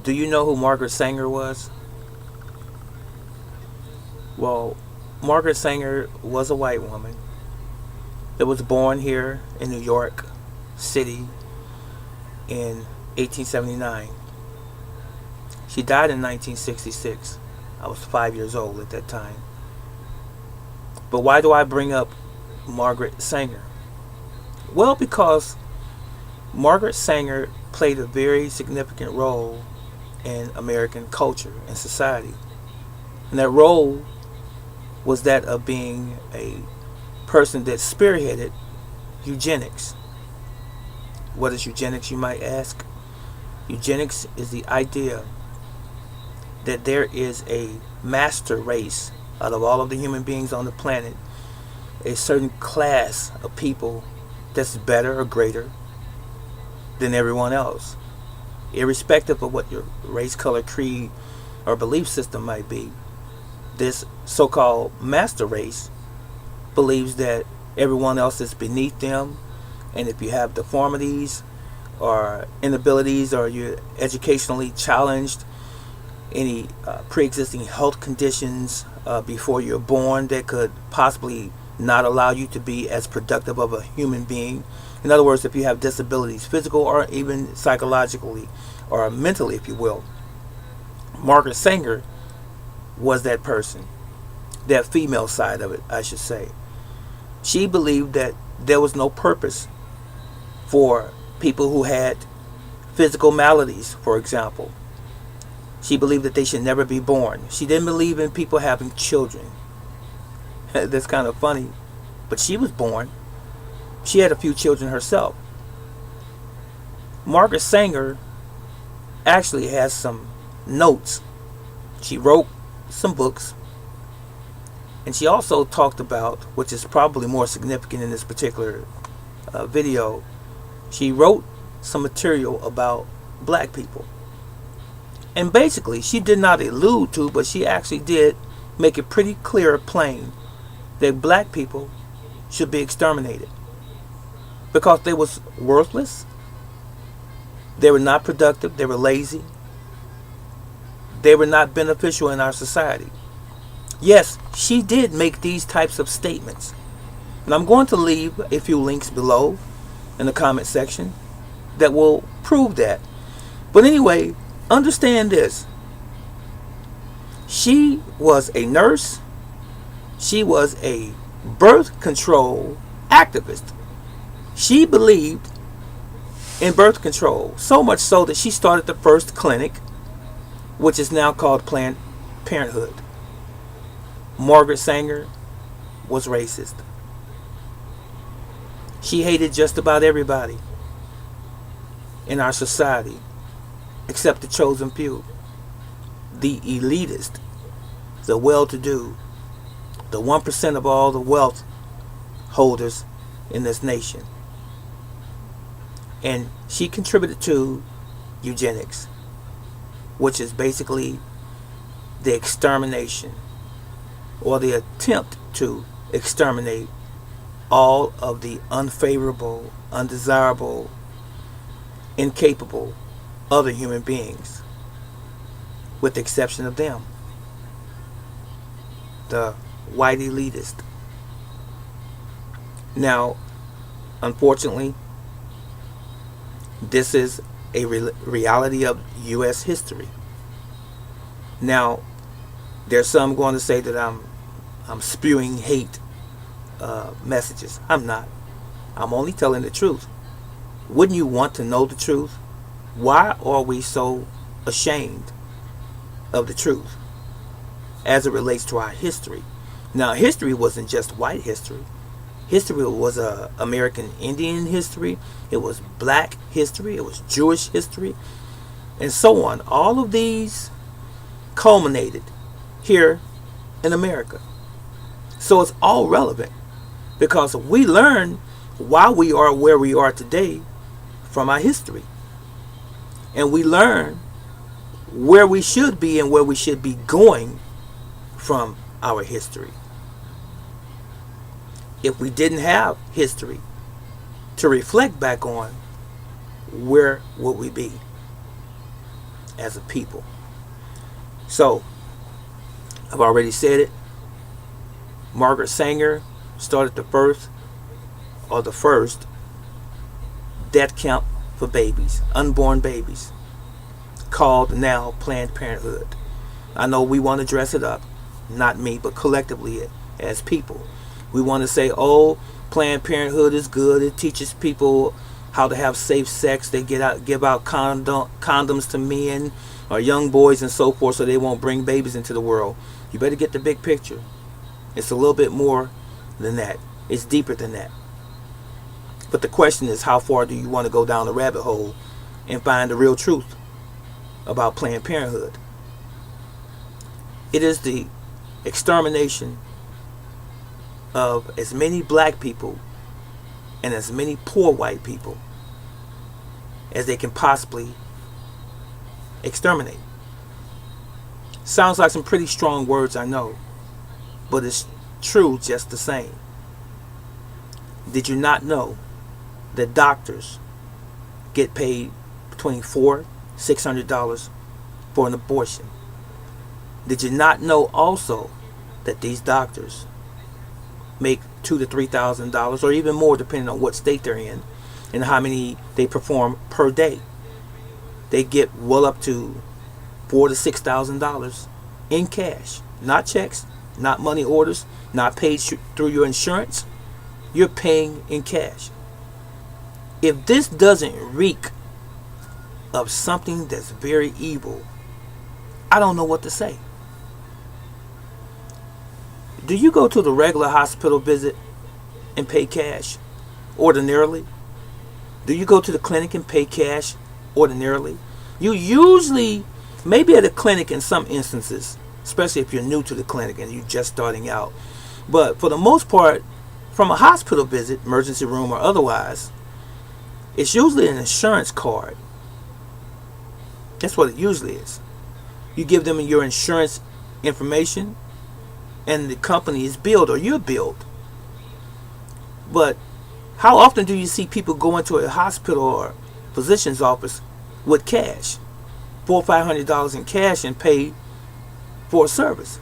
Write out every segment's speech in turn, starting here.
Do you know who Margaret Sanger was? Well, Margaret Sanger was a white woman that was born here in New York City in 1879. She died in 1966. I was 5 years old at that time. But why do I bring up Margaret Sanger? Well, because Margaret Sanger played a very significant role in American culture and society. And that role was that of being a person that spearheaded eugenics. What is eugenics, you might ask? Eugenics is the idea that there is a master race out of all of the human beings on the planet, a certain class of people that's better or greater than everyone else, irrespective of what your race, color, creed, or belief system might be. This so-called master race believes that everyone else is beneath them, and if you have deformities or inabilities, or you're educationally challenged, any pre-existing health conditions before you're born that could possibly not allow you to be as productive of a human being. In other words, if you have disabilities, physical or even psychologically or mentally, if you will. Margaret Sanger was that person, that female side of it, I should say. She believed that there was no purpose for people who had physical maladies, for example. She believed that they should never be born. She didn't believe in people having children. That's kind of funny. But she was born. She had a few children herself. Margaret Sanger actually has some notes. She wrote some books. And she also talked about, which is probably more significant in this particular video, she wrote some material about black people. And basically, she did not allude to, but she actually did make it pretty clear, plain, that black people should be exterminated because they was worthless, they were not productive, they were lazy, they were not beneficial in our society. Yes, she did make these types of statements. And I'm going to leave a few links below in the comment section that will prove that. But anyway, understand this. She was a nurse. She was a birth control activist. She believed in birth control, so much so that she started the first clinic, which is now called Planned Parenthood. Margaret Sanger was racist. She hated just about everybody in our society except the chosen few, the elitist, the well-to-do, the 1% of all the wealth holders in this nation. And she contributed to eugenics, which is basically the extermination or the attempt to exterminate all of the unfavorable, undesirable, incapable other human beings, with the exception of them, the white elitist. Now, unfortunately, this is a reality of U.S. history. Now, there's some going to say that I'm spewing hate messages. I'm not. I'm only telling the truth. Wouldn't you want to know the truth? Why are we so ashamed of the truth as it relates to our history? Now, history wasn't just white history. History was American Indian history. It was black history. It was Jewish history, and so on. All of these culminated here in America. So it's all relevant because we learn why we are where we are today from our history. And we learn where we should be and where we should be going from our history. If we didn't have history to reflect back on, where would we be? as a people. So, I've already said it. Margaret Sanger started the first death camp for babies, unborn babies, called now Planned Parenthood. I know we want to dress it up, not me, but collectively as people. We want to say, oh, Planned Parenthood is good. It teaches people how to have safe sex. They give out condoms to men or young boys and so forth so they won't bring babies into the world. You better get the big picture. It's a little bit more than that. It's deeper than that. But the question is, how far do you want to go down the rabbit hole and find the real truth about Planned Parenthood? It is the extermination of as many black people and as many poor white people as they can possibly exterminate. Sounds like some pretty strong words, I know, but it's true just the same. Did you not know that doctors get paid between $400-$600 for an abortion? Did you not know also that these doctors make $2,000 to $3,000 or even more depending on what state they're in and how many they perform per day? They get well up to $4,000 to $6,000 in cash, not checks, not money orders, not paid through your insurance. You're paying in cash. If this doesn't reek of something that's very evil, I don't know what to say. Do you go to the regular hospital visit and pay cash ordinarily? Do you go to the clinic and pay cash ordinarily? You usually, maybe at a clinic in some instances, especially if you're new to the clinic and you're just starting out, but for the most part, from a hospital visit, emergency room or otherwise, it's usually an insurance card. That's what it usually is. You give them your insurance information and the company is billed or you're billed. But how often do you see people go into a hospital or physician's office with cash? $400 or $500 in cash and pay for a service?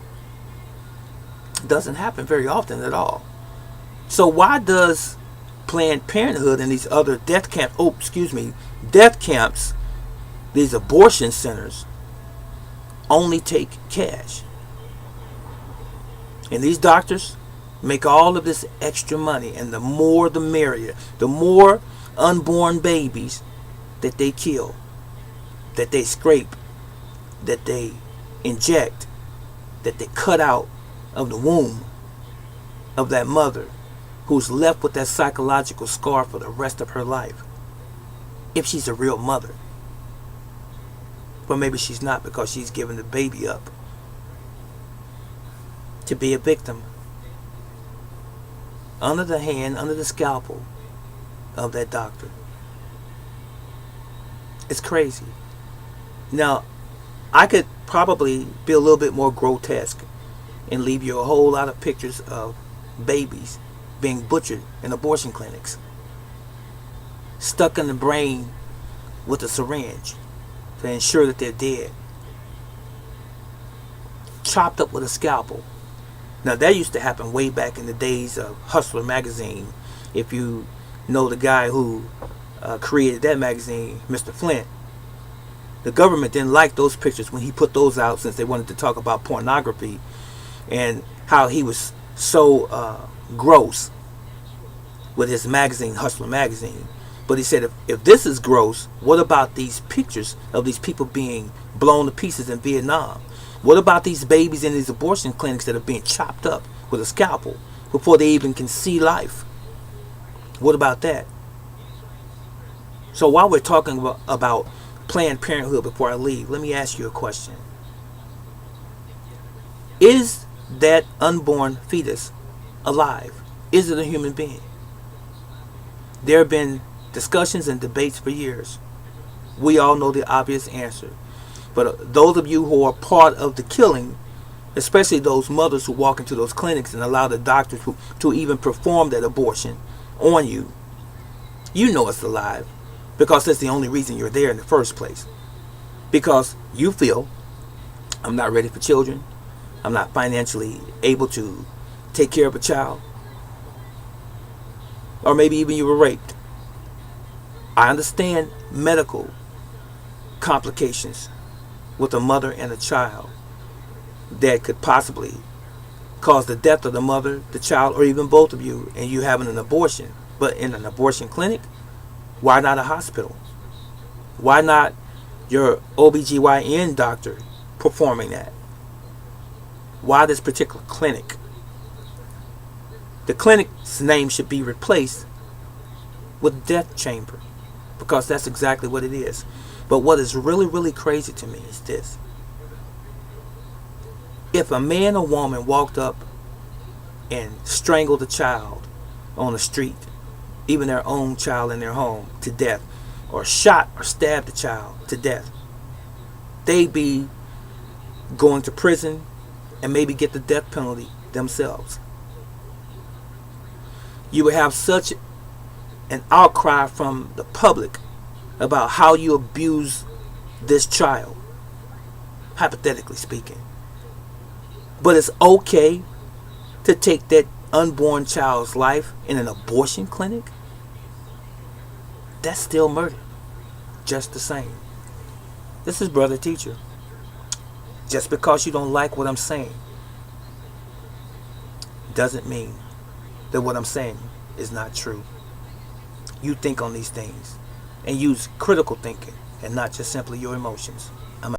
It doesn't happen very often at all. So why does Planned Parenthood and these other death camps, these abortion centers, only take cash? And these doctors make all of this extra money, and the more the merrier. The more unborn babies that they kill, that they scrape, that they inject, that they cut out of the womb of that mother, who's left with that psychological scar for the rest of her life, if she's a real mother. But maybe she's not, because she's given the baby up to be a victim under the hand, under the scalpel of that doctor. It's crazy. Now, I could probably be a little bit more grotesque and leave you a whole lot of pictures of babies being butchered in abortion clinics, stuck in the brain with a syringe to ensure that they're dead, chopped up with a scalpel. Now, that used to happen way back in the days of Hustler magazine. If you know the guy who created that magazine, Mr. Flint, the government didn't like those pictures when he put those out, since they wanted to talk about pornography and how he was so gross with his magazine, Hustler magazine. But he said, if this is gross, what about these pictures of these people being blown to pieces in Vietnam? What about these babies in these abortion clinics that are being chopped up with a scalpel before they even can see life? What about that? So while we're talking about Planned Parenthood, before I leave, let me ask you a question. Is that unborn fetus alive? Is it a human being? There have been discussions and debates for years. We all know the obvious answer. But those of you who are part of the killing, especially those mothers who walk into those clinics and allow the doctors to even perform that abortion on you, you know it's alive, because that's the only reason you're there in the first place. because you feel, I'm not ready for children, I'm not financially able to take care of a child, or maybe even you were raped. I understand medical complications with a mother and a child that could possibly cause the death of the mother, the child, or even both of you, and you having an abortion. But in an abortion clinic, why not a hospital? Why not your OBGYN doctor performing that? Why this particular clinic? The clinic's name should be replaced with death chamber, because that's exactly what it is. But what is really, really crazy to me is this. If a man or woman walked up and strangled a child on the street, even their own child in their home, to death, or shot or stabbed the child to death, they'd be going to prison and maybe get the death penalty themselves. You would have such an outcry from the public about how you abuse this child, hypothetically speaking. But it's okay to take that unborn child's life in an abortion clinic? That's still murder, just the same. This is Brother Teacher. Just because you don't like what I'm saying doesn't mean that what I'm saying is not true. You think on these things and use critical thinking and not just simply your emotions.